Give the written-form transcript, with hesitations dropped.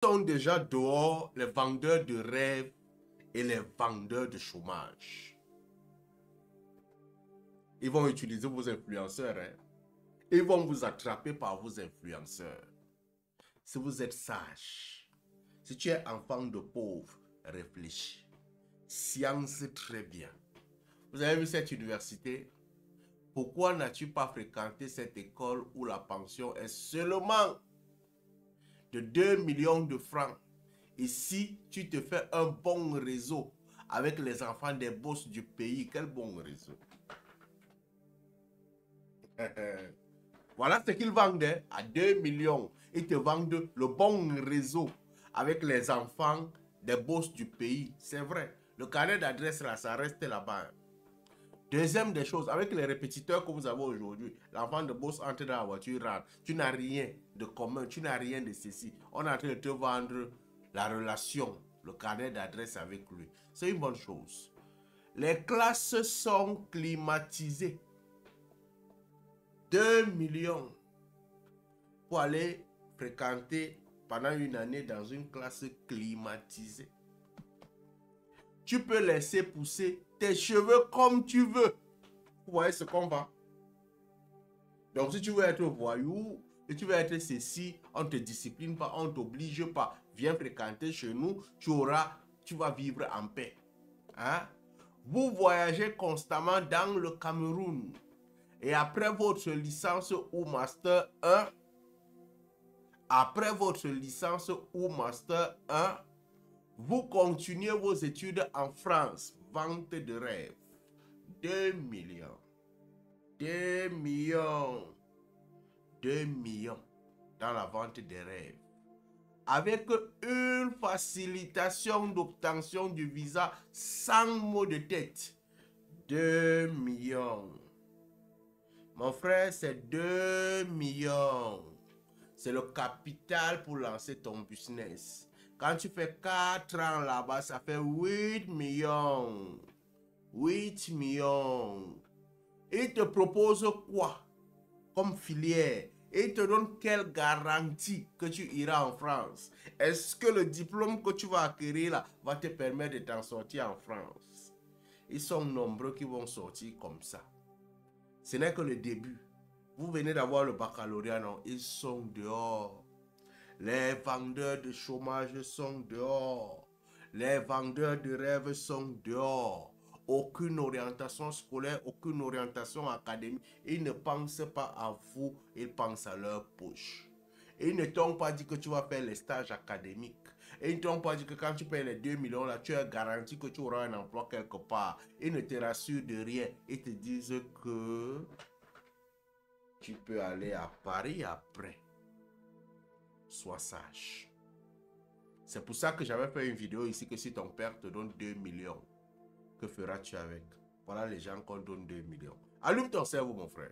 Sont déjà dehors les vendeurs de rêves et les vendeurs de chômage. Ils vont utiliser vos influenceurs. Hein? Ils vont vous attraper par vos influenceurs. Si vous êtes sage, si tu es enfant de pauvre, réfléchis. Science très bien. Vous avez vu cette université? Pourquoi n'as-tu pas fréquenté cette école où la pension est seulement de 2 millions de francs? Et si tu te fais un bon réseau avec les enfants des boss du pays, quel bon réseau? Voilà ce qu'ils vendent hein, à 2 millions. Ils te vendent le bon réseau avec les enfants des boss du pays. C'est vrai. Le carnet d'adresse là, ça reste là-bas. Deuxième des choses, avec les répétiteurs que vous avez aujourd'hui, l'enfant de boss entre dans la voiture, rentre. Tu n'as rien de commun, tu n'as rien de ceci. On est en train de te vendre la relation, le carnet d'adresse avec lui. C'est une bonne chose. Les classes sont climatisées. 2 millions pour aller fréquenter pendant une année dans une classe climatisée. Tu peux laisser pousser tes cheveux comme tu veux. Vous voyez ce qu'on va. Donc si tu veux être voyou, et tu veux être ceci, on ne te discipline pas, on ne t'oblige pas. Viens fréquenter chez nous, tu vas vivre en paix. Hein? Vous voyagez constamment dans le Cameroun. Et après votre licence ou master 1, vous continuez vos études en France. Vente de rêve. 2 millions. 2 millions. 2 millions dans la vente des rêves. Avec une facilitation d'obtention du visa sans mot de tête. 2 millions. Mon frère, c'est 2 millions. C'est le capital pour lancer ton business. Quand tu fais 4 ans là-bas, ça fait 8 millions. 8 millions. Il te propose quoi comme filière? Il te donne quelle garantie que tu iras en France? Est-ce que le diplôme que tu vas acquérir là va te permettre de t'en sortir en France? Ils sont nombreux qui vont sortir comme ça. Ce n'est que le début. Vous venez d'avoir le baccalauréat, non? Ils sont dehors. Les vendeurs de chômage sont dehors. Les vendeurs de rêves sont dehors. Aucune orientation scolaire, aucune orientation académique. Ils ne pensent pas à vous, ils pensent à leur poche. Ils ne t'ont pas dit que tu vas faire les stages académiques. Ils ne t'ont pas dit que quand tu payes les 2 millions, là, tu es garanti que tu auras un emploi quelque part. Ils ne te rassurent de rien. Ils te disent que tu peux aller à Paris après. Sois sage. C'est pour ça que j'avais fait une vidéo ici que si ton père te donne 2 millions, que feras-tu avec? Voilà les gens qu'on donne 2 millions. Allume ton cerveau, mon frère.